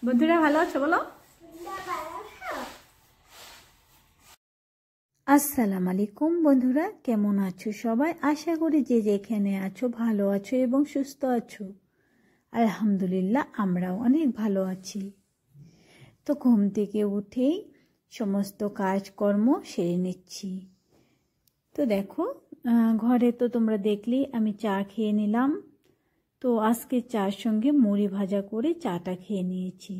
বন্ধুরা ভালো আছো বলো? আসসালামু আলাইকুম বন্ধুরা, কেমন আছো সবাই? আশা করি যে যেখানে আছো ভালো আছো এবং সুস্থ আছো। আলহামদুলিল্লাহ, আমরাও অনেক ভালো আছি। তো ঘুম থেকে উঠেই সমস্ত কাজকর্ম সেরে নিচ্ছি। তো দেখো, ঘরে তো তোমরা দেখলেই আমি চা খেয়ে নিলাম। তো আজকে চার সঙ্গে মুড়ি ভাজা করে চাটা খেয়ে নিয়েছি।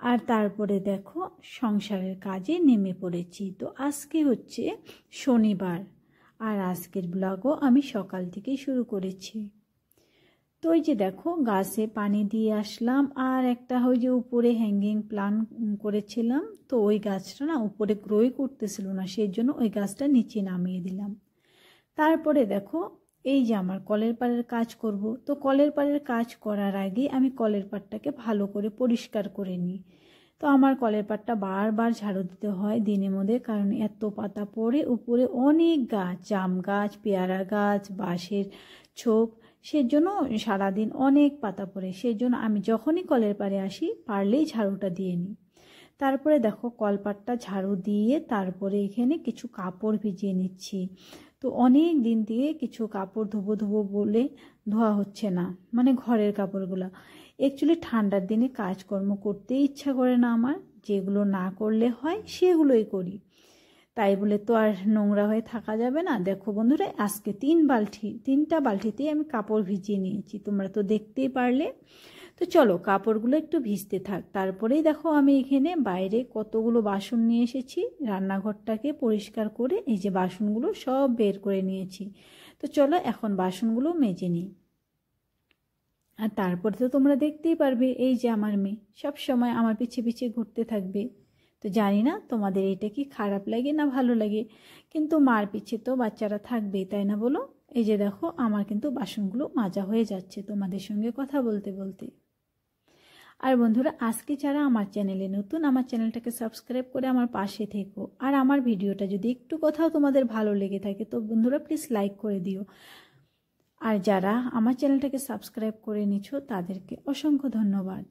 আর তারপরে দেখো সংসারের কাজে নেমে পড়েছি। তো আজকে হচ্ছে শনিবার, আর আজকের ব্লগও আমি সকাল থেকেই শুরু করেছি। তো ওই যে দেখো গাছে পানি দিয়ে আসলাম, আর একটা ওই যে উপরে হ্যাঙ্গিং প্ল্যান করেছিলাম, তো ওই গাছটা না উপরে গ্রোই করতেছিল না, সেই জন্য ওই গাছটা নিচে নামিয়ে দিলাম। তারপরে দেখো এই যে আমার কলের পাড়ের কাজ করব। তো কলের পাড়ের কাজ করার আগে আমি কলের পাড়টাকে ভালো করে পরিষ্কার করে নিই। তো আমার কলের পাড়টা বারবার ঝাড়ু দিতে হয় দিনের মধ্যে, কারণ এত পাতা পড়ে, উপরে অনেক গাছ, জাম গাছ, পেয়ারা গাছ, বাঁশের ছোপ, সেজন্য সারাদিন অনেক পাতা পড়ে। সেজন্য আমি যখনই কলের পাড়ে আসি পারলেই ঝাড়ুটা দিয়ে নিই। তারপরে দেখো কলপাটটা ঝাড়ু দিয়ে তারপরে এখানে কিছু কাপড় ভিজিয়ে নিচ্ছি। তো অনেক দিন দিয়ে কিছু কাপড় ধোবো বলে ধোয়া হচ্ছে না, মানে ঘরের কাপড়গুলো। অ্যাকচুয়ালি ঠান্ডার দিনে কাজকর্ম করতেই ইচ্ছা করে না আমার, যেগুলো না করলে হয় সেগুলোই করি। তাই বলে তো আর নোংরা হয়ে থাকা যাবে না। দেখো বন্ধুরা, আজকে তিনটা বালতিতেই আমি কাপড় ভিজিয়ে নিয়েছি, তোমরা তো দেখতেই পারলে। তো চলো কাপড়গুলো একটু ভিজতে থাক। তারপরেই দেখো আমি এখানে বাইরে কতগুলো বাসন নিয়ে এসেছি, রান্নাঘরটাকে পরিষ্কার করে এই যে বাসনগুলো সব বের করে নিয়েছি। তো চলো এখন বাসনগুলো মেজে নিই। আর তারপরে তো তোমরা দেখতেই পারবে এই যে আমার মেয়ে সব সময় আমার পিছে পিছে ঘুরতে থাকবে। তো জানি না তোমাদের এটা কি খারাপ লাগে না ভালো লাগে, কিন্তু মার পিছে তো বাচ্চারা থাকবেই, তাই না বলো? এই যে দেখো আমার কিন্তু বাসনগুলো মাজা হয়ে যাচ্ছে তোমাদের সঙ্গে কথা বলতে বলতে। আর বন্ধুরা, আজকে যারা আমার চ্যানেলে নতুন, আমার চ্যানেলটাকে সাবস্ক্রাইব করে আমার পাশে থেকো। আর আমার ভিডিওটা যদি একটু কোথাও তোমাদের ভালো লেগে থাকে তো বন্ধুরা প্লিজ লাইক করে দিও। আর যারা আমার চ্যানেলটাকে সাবস্ক্রাইব করে নিছো তাদেরকে অসংখ্য ধন্যবাদ।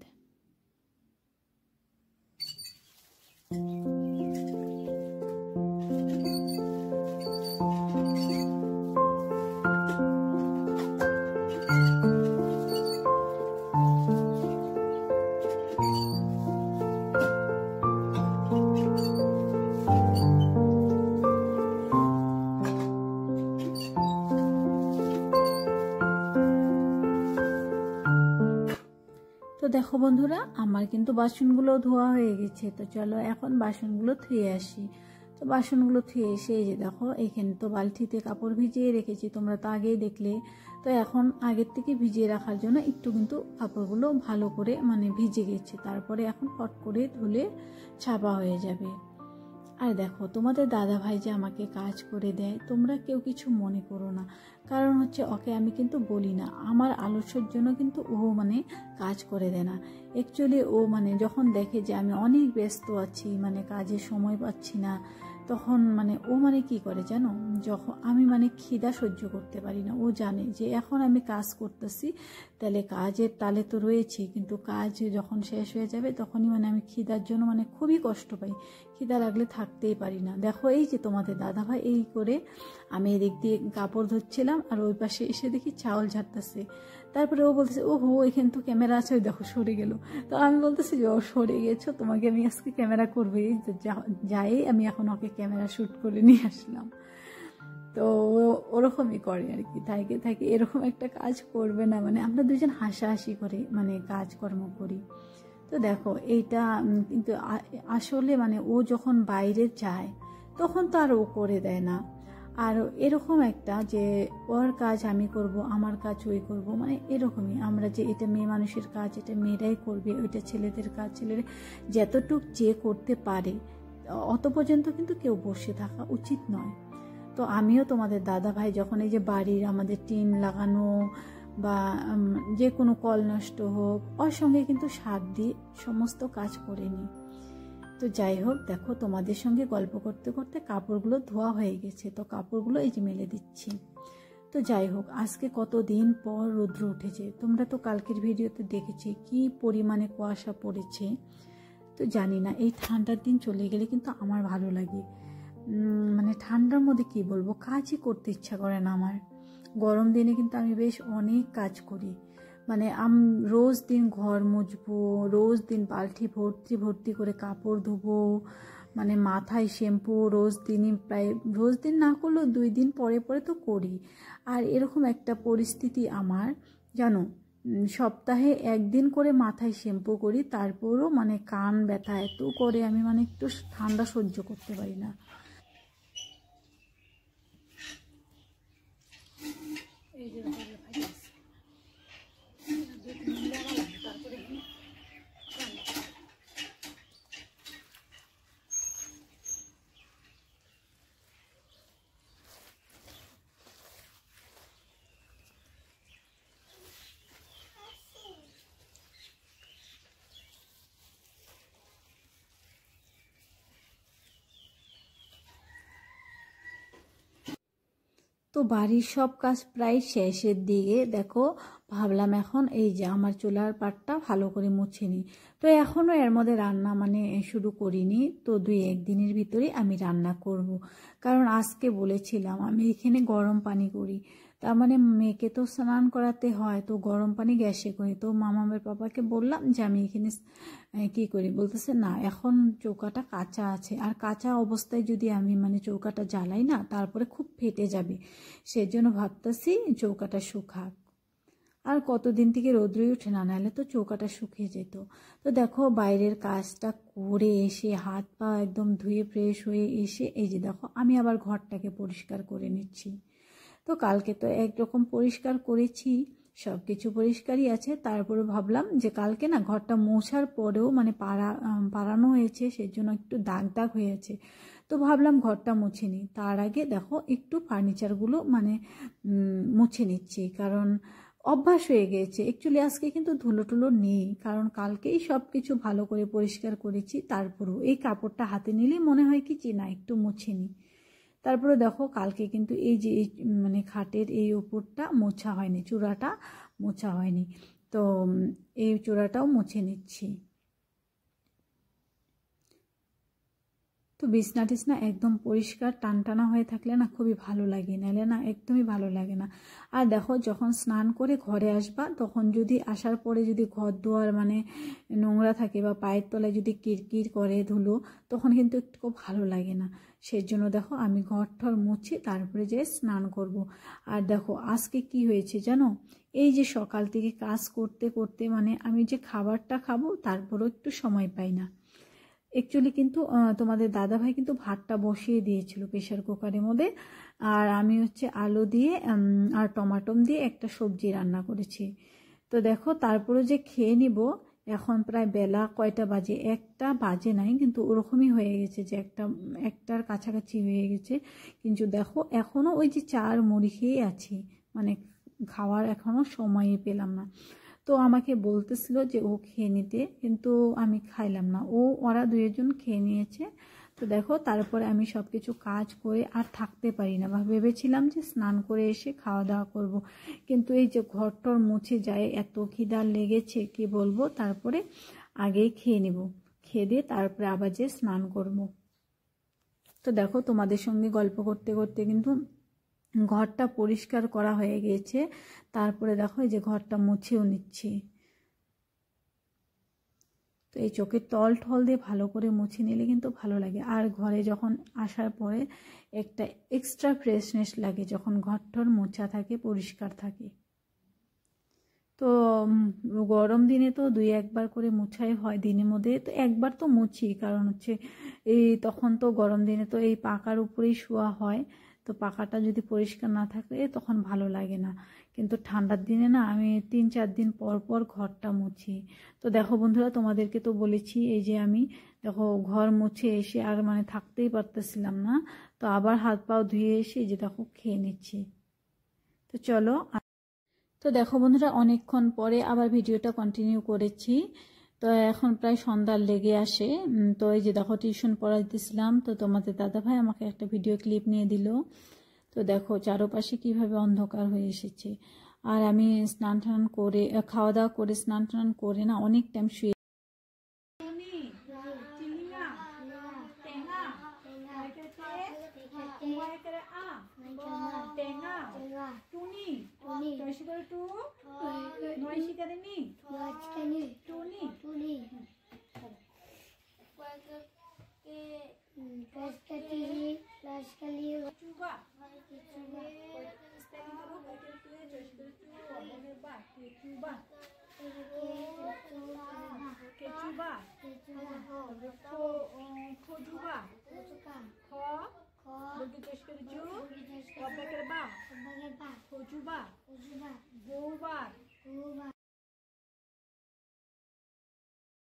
তো দেখো বন্ধুরা, আমার কিন্তু বাসনগুলো ধোয়া হয়ে গেছে। তো চলো এখন বাসনগুলো ধুয়ে আসি। তো বাসনগুলো ধুয়ে এসে এই যে দেখো এখানে তো বালতিতে কাপড় ভিজিয়ে রেখেছি, তোমরা তো আগেই দেখলে। তো এখন আগের থেকে ভিজিয়ে রাখার জন্য একটু কিন্তু কাপড়গুলো ভালো করে মানে ভিজে গেছে, তারপরে এখন পট করে ধুলে ছাপা হয়ে যাবে। আর দেখো তোমাদের দাদা ভাই যে আমাকে কাজ করে দেয়, তোমরা কেউ কিছু মনে করো না, কারণ হচ্ছে ওকে আমি কিন্তু বলি না, আমার আলস্যের জন্য কিন্তু ও মানে কাজ করে দেয় না। অ্যাকচুয়ালি ও মানে যখন দেখে যে আমি অনেক ব্যস্ত আছি, মানে কাজে সময় পাচ্ছি না, তখন মানে ও মানে কি করে জানো, যখন আমি মানে খিদা সহ্য করতে পারি না, ও জানে যে এখন আমি কাজ করতেছি তাহলে কাজের তালে তো রয়েছে, কিন্তু কাজ যখন শেষ হয়ে যাবে তখনই মানে আমি খিদার জন্য মানে খুবই কষ্ট পাই, খিদা লাগলে থাকতেই পারি না। দেখো এই যে তোমাদের দাদাভাই এই করে, আমি এদিক দিয়ে কাপড় ধুচ্ছিলাম আর ওই পাশে এসে দেখি চাউল ঝাড়তেছে। তারপরে ও বলতেছে ও হো এখানে তো ক্যামেরা আছে, ওই দেখো সরে গেল। তো আমি বলতেছি যে ও সরে গেছো, তোমাকে আমি আজকে ক্যামেরা করবে, যাই আমি এখন ওকে ক্যামেরা শ্যুট করে নিয়ে আসলাম। তো ওরকমই করে আর কি, থাকে এরকম একটা কাজ করবে না, মানে আমরা দুজন হাসাহাসি করে মানে কাজকর্ম করি। তো দেখো এইটা কিন্তু আসলে মানে ও যখন বাইরে যায় তখন তো আর ও করে দেয় না। আর এরকম একটা যে ওর কাজ আমি করব, আমার কাজ ওই করব, মানে এরকমই আমরা যে এটা মেয়ে মানুষের কাজ, এটা মেয়েরাই করবে, ওইটা ছেলেদের কাজ, ছেলেরা যতটুক যে করতে পারে অত পর্যন্ত কিন্তু কেউ বসে থাকা উচিত নয়। তো আমিও তোমাদের দাদা ভাই যখন এই যে বাড়ির আমাদের টিন লাগানো বা যে কোনো কল নষ্ট হোক, ওর সঙ্গে কিন্তু সাথ দিয়ে সমস্ত কাজ করে নিই। তো যাই হোক, দেখো তোমাদের সঙ্গে গল্প করতে করতে কাপড়গুলো ধোয়া হয়ে গেছে। তো কাপড়গুলো এই যে মেলে দিচ্ছি। তো যাই হোক, আজকে কতদিন পর রৌদ্র উঠেছে। তোমরা তো কালকের ভিডিওতে দেখেছি কি পরিমাণে কুয়াশা পড়েছে। তো জানি না, এই ঠান্ডার দিন চলে গেলে কিন্তু আমার ভালো লাগে। মানে ঠান্ডার মধ্যে কি বলবো, কাজই করতে ইচ্ছা করে না আমার। গরম দিনে কিন্তু আমি বেশ অনেক কাজ করি। মানে রোজ দিন ঘর মুছবো, রোজ দিন বালতি ভর্তি ভর্তি করে কাপড় ধুবো, মানে মাথায় শ্যাম্পু রোজ দিনই, প্রায় রোজ দিন না করলেও 2 দিন পরে পরে তো করি। আর এরকম একটা পরিস্থিতি আমার, জানো, সপ্তাহে 1 দিন করে মাথায় শ্যাম্পু করি, তারপরও মানে কান ব্যথা এত করে, আমি মানে একটু ঠান্ডা সহ্য করতে পারি না। এই যে তো বাড়ির সব কাজ প্রায় শেষের দিকে। দেখো, ভাবলাম এখন এই যে আমার চুলার পাটটা ভালো করে মুছে নিই। তো এখনও এর মধ্যে রান্না মানে শুরু করিনি। তো 2-1 দিনের ভিতরে আমি রান্না করব। কারণ আজকে বলেছিলাম আমি এখানে গরম পানি করি, তার মানে মেয়েকে তো স্নান করাতে হয়, তো গরম পানি গ্যাসে করি। তো মামামের পাপাকে বললাম যে আমি এখানে কি করি, বলতেছে না, এখন চৌকাটা কাঁচা আছে, আর কাঁচা অবস্থায় যদি আমি মানে চৌকাটা জ্বালাই না, তারপরে খুব ফেটে যাবে। সেজন্য ভাবতেছি চৌকাটা শুকাক। আর কতদিন থেকে রৌদ্রই উঠে না, নাহলে তো চৌকাটা শুকিয়ে যেত। তো দেখো, বাইরের কাজটা করে এসে হাত পা একদম ধুয়ে ফ্রেশ হয়ে এসে এই যে দেখো আমি আবার ঘরটাকে পরিষ্কার করে নিচ্ছি। তো কালকে তো একরকম পরিষ্কার করেছি, সব কিছু পরিষ্কারই আছে। তারপরে ভাবলাম যে কালকে না ঘরটা মোছার পরেও মানে পাড়ানো হয়েছে, সেজন্য একটু দাগ দাগ হয়েছে। তো ভাবলাম ঘরটা মুছে নিই। তার আগে দেখো একটু ফার্নিচারগুলো মানে মুছে নিচ্ছি, কারণ অভ্যাস হয়ে গিয়েছে। অ্যাকচুয়ালি আজকে কিন্তু ধুলো টুলো নেই, কারণ কালকেই সব কিছু ভালো করে পরিষ্কার করেছি। তারপরেও এই কাপড়টা হাতে নিলেই মনে হয় কি না একটু মুছে নিই। তারপরে দেখো কালকে কিন্তু এই যে মানে খাটের এই উপরটা মোছা হয়নি, চূড়াটা মোছা হয়নি। তো এই চূড়াটাও মুছে নিচ্ছি। তো বিছনা টিছনা একদম পরিষ্কার টানটানা হয়ে থাকলে না খুবই ভালো লাগে, নাহলে না একদমই ভালো লাগে না। আর দেখো, যখন স্নান করে ঘরে আসবা, তখন যদি আসার পরে যদি ঘর দুয়ার মানে নোংরা থাকে বা পায়ের তলায় যদি কিরকির করে ধুলো, তখন কিন্তু একটু ভালো লাগে না। সেজন্য দেখো আমি ঘর ঠর মুছি, তারপরে যে স্নান করব। আর দেখো আজকে কি হয়েছে জানো, এই যে সকাল থেকে কাজ করতে করতে মানে আমি যে খাবারটা খাবো তারপরও একটু সময় পাই না। অ্যাকচুয়ালি কিন্তু তোমাদের দাদাভাই কিন্তু ভাতটা বসিয়ে দিয়েছিল প্রেশার কুকারের মধ্যে, আর আমি হচ্ছে আলু দিয়ে আর টমাটম দিয়ে একটা সবজি রান্না করেছি। তো দেখো তারপরে যে খেয়ে নিব, এখন প্রায় বেলা কয়টা বাজে, 1টা বাজে নাই, কিন্তু ওরকমই হয়ে গেছে যে 1টার কাছাকাছি হয়ে গেছে। কিন্তু দেখো এখনও ওই যে চার মুড়ি খেয়ে আছি, মানে খাওয়ার এখনও সময়ই পেলাম না। তো আমাকে বলতেছিল যে ও খেয়ে নিতে, কিন্তু আমি খাইলাম না। ওরা 2জন খেয়ে নিয়েছে। তো দেখো তারপরে আমি সব কিছু কাজ করে আর থাকতে পারি না, বা ভেবেছিলাম যে স্নান করে এসে খাওয়া দাওয়া করব, কিন্তু এই যে ঘরটর মুছে যায়, এত খিদা লেগেছে কি বলবো। তারপরে আগেই খেয়ে নেব, খেয়ে দিয়ে তারপরে আবার যে স্নান করব। তো দেখো তোমাদের সঙ্গে গল্প করতে করতে কিন্তু ঘরটা পরিষ্কার করা হয়ে গিয়েছে। তারপরে দেখো এই যে ঘরটা মুছেও নিচ্ছি। তো এই চোখের তল ঠল দিয়ে ভালো করে মুছে নিলে কিন্তু ভালো লাগে। আর ঘরে যখন আসার পরে একটা এক্সট্রা ফ্রেশনেস লাগে যখন ঘরটর মোছা থাকে, পরিষ্কার থাকে। তো গরম দিনে তো 2-1বার করে মুছাই হয় দিনের মধ্যে, তো একবার তো মুছি, কারণ হচ্ছে এই তখন তো গরম দিনে তো এই পাকার উপরেই শোয়া হয়, তো পাকাটা যদি পরিষ্কার না থাকে তখন ভালো লাগে না। কিন্তু ঠান্ডার দিনে না আমি 3-4 দিন পর পর ঘরটা মুছি। তো দেখো বন্ধুরা, তোমাদেরকে তো বলেছি এই যে আমি দেখো ঘর মুছে এসে আর মানে থাকতেই পারতেছিলাম না, তো আবার হাত পাও ধুয়ে এসে এই যে দেখো খেয়ে নিচ্ছি। তো চলো। তো দেখো বন্ধুরা, অনেকক্ষণ পরে আবার ভিডিওটা কন্টিনিউ করেছি। তো এখন প্রায় সন্ধ্যার লেগে আসে। তো এই যে দেখো টিউশন পড়াইতেছিলাম, তো তোমাদের দাদাভাই আমাকে একটা ভিডিও ক্লিপ নিয়ে দিল। তো দেখো চারপাশে কিভাবে অন্ধকার হয়ে এসেছে। আর আমি স্নান টান করে খাওয়া দাওয়া করে স্নান টান করে না অনেক টাইম শুয়ে